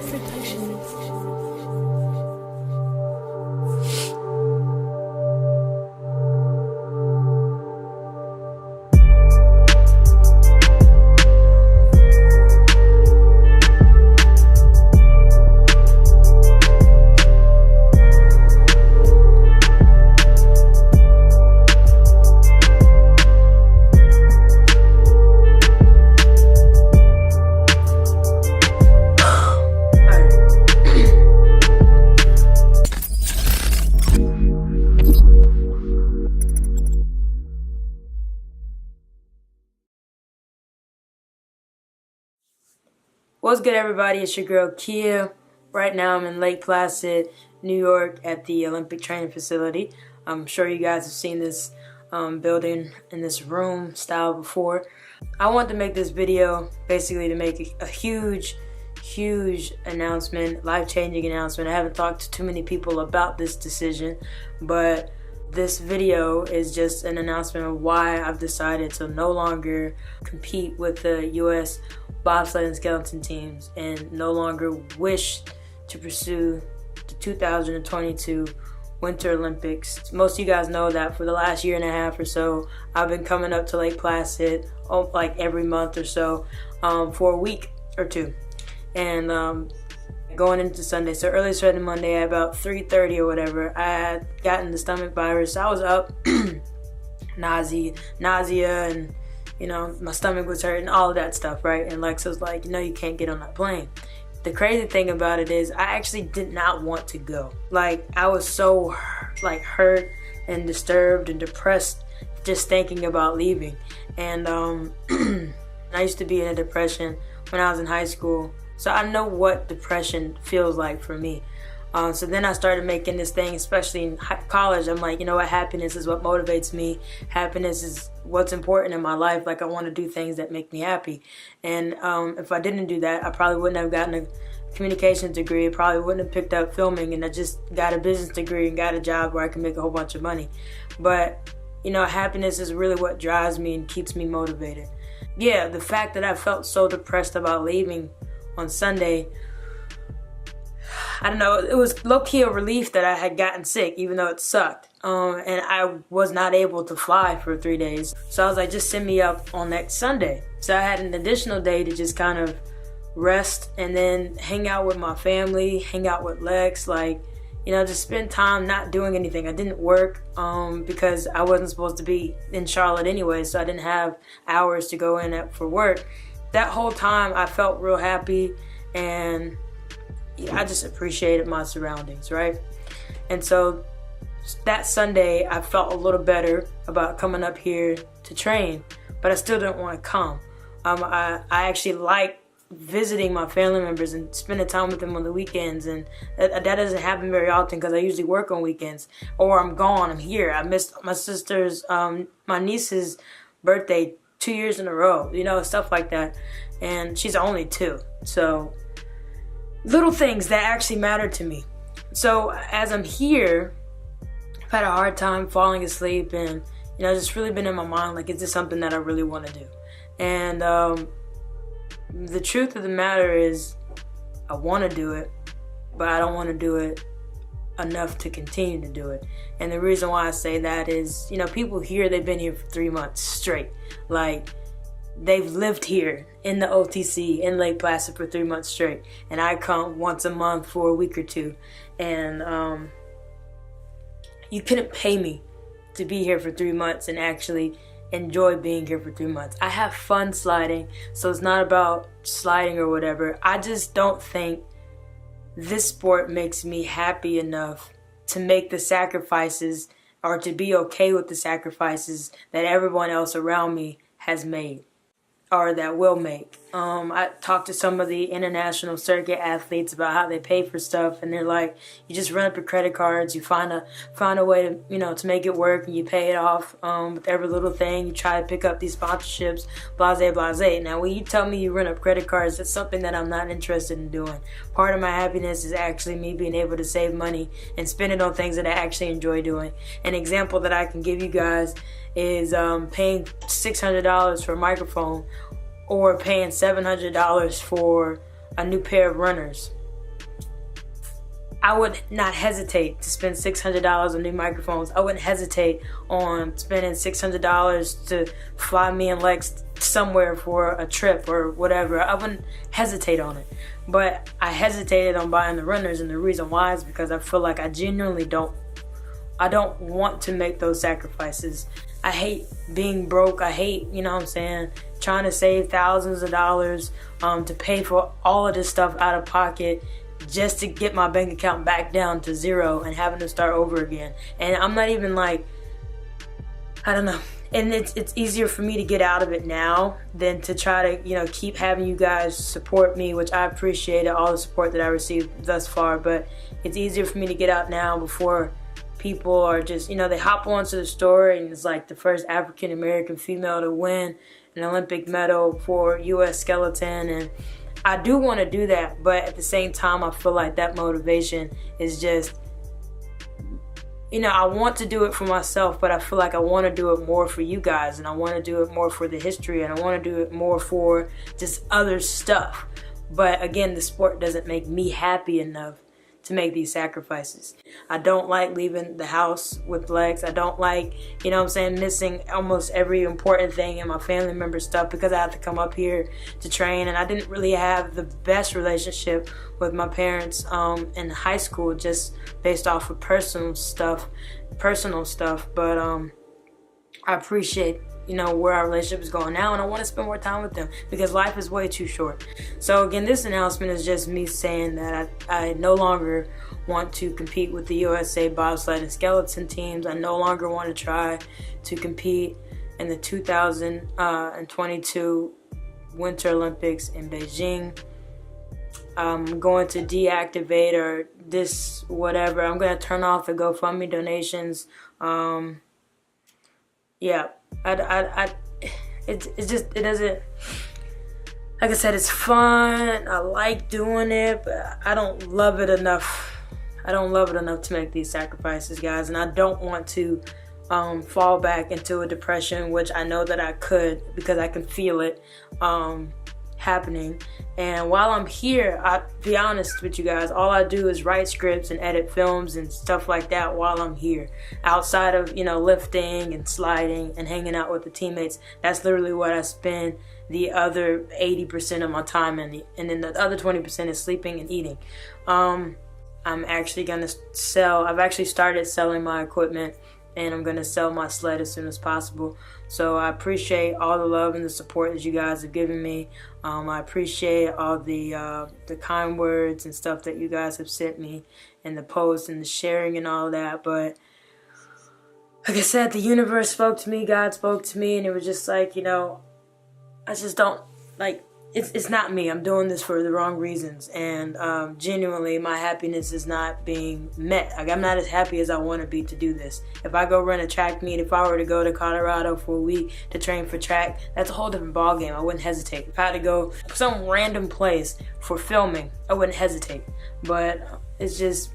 expectations. What's good, everybody? It's your girl Kia. Right now I'm in Lake Placid, New York at the Olympic training facility. I'm sure you guys have seen this building in this room style before. I wanted to make this video basically to make a huge announcement, life-changing announcement. I haven't talked to too many people about this decision, but this video is just an announcement of why I've decided to no longer compete with the U.S. bobsled and skeleton teams and no longer wish to pursue the 2022 Winter Olympics. Most of you guys know that for the last year and a half or so, I've been coming up to Lake Placid like every month or so for a week or two. And going into Sunday, so early Sunday, Monday at about 3:30 or whatever, I had gotten the stomach virus. I was up, nausea, and my stomach was hurting, all of that stuff, right? And Lex was like, you can't get on that plane. The crazy thing about it is I actually did not want to go. Like, I was so hurt and disturbed and depressed just thinking about leaving. And I used to be in a depression when I was in high school, so I know what depression feels like for me. So then I started making this thing, especially in college. I'm like, happiness is what motivates me. Happiness is what's important in my life. Like, I want to do things that make me happy. And if I didn't do that, I probably wouldn't have gotten a communications degree. I probably wouldn't have picked up filming, and I just got a business degree and got a job where I can make a whole bunch of money. But, happiness is really what drives me and keeps me motivated. Yeah, the fact that I felt so depressed about leaving on Sunday, I don't know, it was low-key a relief that I had gotten sick, even though it sucked. And I was not able to fly for 3 days. So I was like, just send me up on next Sunday. So I had an additional day to just kind of rest and then hang out with my family, hang out with Lex, just spend time not doing anything. I didn't work because I wasn't supposed to be in Charlotte anyway, so I didn't have hours to go in for work. That whole time I felt real happy, and I just appreciated my surroundings, right? And so that Sunday I felt a little better about coming up here to train, but I still didn't want to come. I actually like visiting my family members and spending time with them on the weekends, and that doesn't happen very often because I usually work on weekends, or I'm gone, I'm here. I missed my sister's, my niece's birthday 2 years in a row, stuff like that. And she's only 2, so little things that actually matter to me. So as I'm here, I've had a hard time falling asleep, and just really been in my mind, like, is this something that I really want to do? And the truth of the matter is, I want to do it, but I don't want to do it enough to continue to do it. And the reason why I say that is, people here, they've been here for 3 months straight. Like, they've lived here in the OTC in Lake Placid for 3 months straight, and I come once a month for a week or two. And you couldn't pay me to be here for 3 months and actually enjoy being here for 3 months. I have fun sliding, so it's not about sliding or whatever. I just don't think this sport makes me happy enough to make the sacrifices, or to be okay with the sacrifices that everyone else around me has made, or that will make. I talked to some of the international circuit athletes about how they pay for stuff, and they're like, you just run up your credit cards, you find a way to to make it work, and you pay it off with every little thing. You try to pick up these sponsorships, blase. Now, when you tell me you run up credit cards, that's something that I'm not interested in doing. Part of my happiness is actually me being able to save money and spend it on things that I actually enjoy doing. An example that I can give you guys is paying $600 for a microphone, or paying $700 for a new pair of runners. I would not hesitate to spend $600 on new microphones. I wouldn't hesitate on spending $600 to fly me and Lex somewhere for a trip or whatever. I wouldn't hesitate on it. But I hesitated on buying the runners, and the reason why is because I feel like I genuinely don't want to make those sacrifices. I hate being broke. I hate, you know what I'm saying, trying to save thousands of dollars to pay for all of this stuff out of pocket just to get my bank account back down to zero and having to start over again. And I'm not even like, I don't know. And it's easier for me to get out of it now than to try to, you know, keep having you guys support me, which I appreciate all the support that I received thus far. But it's easier for me to get out now before people are just, you know, they hop onto the story and it's like the first African American female to win an Olympic medal for U.S. skeleton. And I do want to do that, but at the same time, I feel like that motivation is just, you know, I want to do it for myself, but I feel like I want to do it more for you guys, and I want to do it more for the history, and I want to do it more for just other stuff. But again, the sport doesn't make me happy enough to make these sacrifices. I don't like leaving the house with Lex. I don't like, you know what I'm saying, missing almost every important thing in my family member stuff because I have to come up here to train. And I didn't really have the best relationship with my parents in high school, just based off of personal stuff. But I appreciate, you know, where our relationship is going now, and I want to spend more time with them because life is way too short. So again, this announcement is just me saying that I no longer want to compete with the USA bobsled and skeleton teams. I no longer want to try to compete in the 2022 Winter Olympics in Beijing. I'm going to deactivate or this whatever. I'm going to turn off the GoFundMe donations. Yeah, it doesn't, like I said, it's fun. I like doing it, but I don't love it enough. I don't love it enough to make these sacrifices, guys. And I don't want to fall back into a depression, which I know that I could because I can feel it happening. And while I'm here, I'll be honest with you guys, all I do is write scripts and edit films and stuff like that while I'm here. Outside of, you know, lifting and sliding and hanging out with the teammates, that's literally what I spend the other 80% of my time in. And then the other 20% is sleeping and eating. I'm actually gonna I've actually started selling my equipment, and I'm going to sell my sled as soon as possible. So I appreciate all the love and the support that you guys have given me. I appreciate all the kind words and stuff that you guys have sent me, and the posts and the sharing and all that. But like I said, the universe spoke to me, God spoke to me, and it was just like, you know, I just don't, like, it's not me. I'm doing this for the wrong reasons, and genuinely my happiness is not being met. Like, I'm not as happy as I want to be to do this. If I go run a track meet, if I were to go to Colorado for a week to train for track, that's a whole different ball game. I wouldn't hesitate. If I had to go some random place for filming, I wouldn't hesitate. But it's just,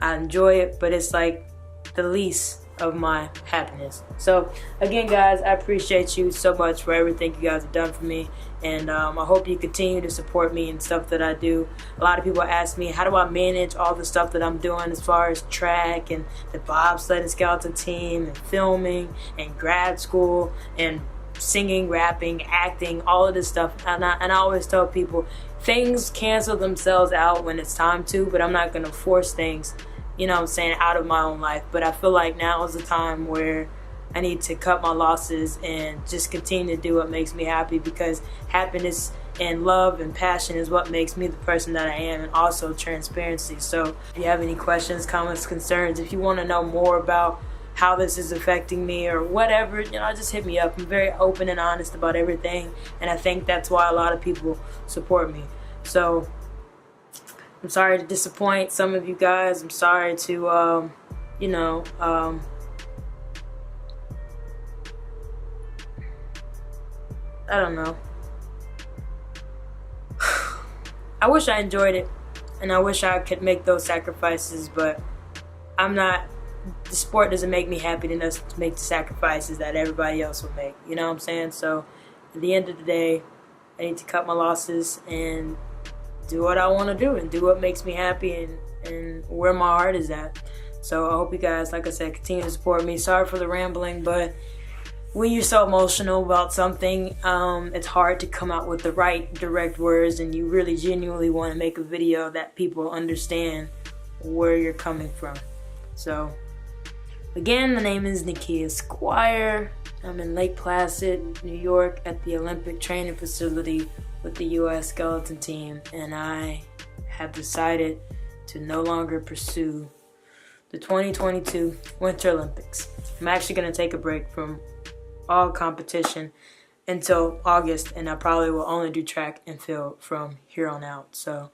I enjoy it, but it's like the least of my happiness. So again, guys, I appreciate you so much for everything you guys have done for me, and I hope you continue to support me and stuff that I do. A lot of people ask me, how do I manage all the stuff that I'm doing as far as track and the bobsled and skeleton team and filming and grad school and singing, rapping, acting, all of this stuff. And I always tell people, things cancel themselves out when it's time to, but I'm not going to force things, you know what I'm saying, out of my own life. But I feel like now is the time where I need to cut my losses and just continue to do what makes me happy, because happiness and love and passion is what makes me the person that I am, and also transparency. So if you have any questions, comments, concerns, if you want to know more about how this is affecting me or whatever, you know, just hit me up. I'm very open and honest about everything, and I think that's why a lot of people support me. So I'm sorry to disappoint some of you guys. I'm sorry to, you know, I don't know. I wish I enjoyed it, and I wish I could make those sacrifices, but I'm not, the sport doesn't make me happy enough to make the sacrifices that everybody else will make, you know what I'm saying? So at the end of the day, I need to cut my losses and do what I want to do and do what makes me happy and where my heart is at. So I hope you guys, like I said, continue to support me. Sorry for the rambling, but when you're so emotional about something, it's hard to come out with the right direct words, and you really genuinely want to make a video that people understand where you're coming from. So again, my name is Nikia Squire. I'm in Lake Placid, New York at the Olympic training facility with the U.S. skeleton team, and I have decided to no longer pursue the 2022 Winter Olympics. I'm actually going to take a break from all competition until August, and I probably will only do track and field from here on out. So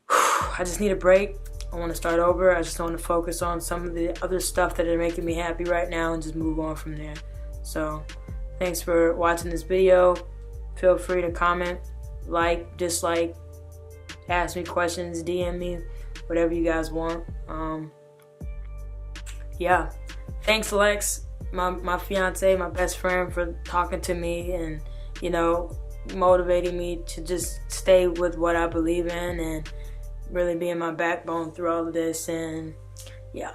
I just need a break. I want to start over. I just want to focus on some of the other stuff that are making me happy right now and just move on from there. So thanks for watching this video. Feel free to comment, like, dislike, ask me questions, DM me, whatever you guys want. Yeah, thanks Lex, my fiance, my best friend, for talking to me and, you know, motivating me to just stay with what I believe in and really being my backbone through all of this. And yeah,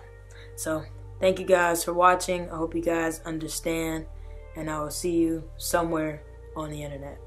so thank you guys for watching. I hope you guys understand, and I will see you somewhere on the internet.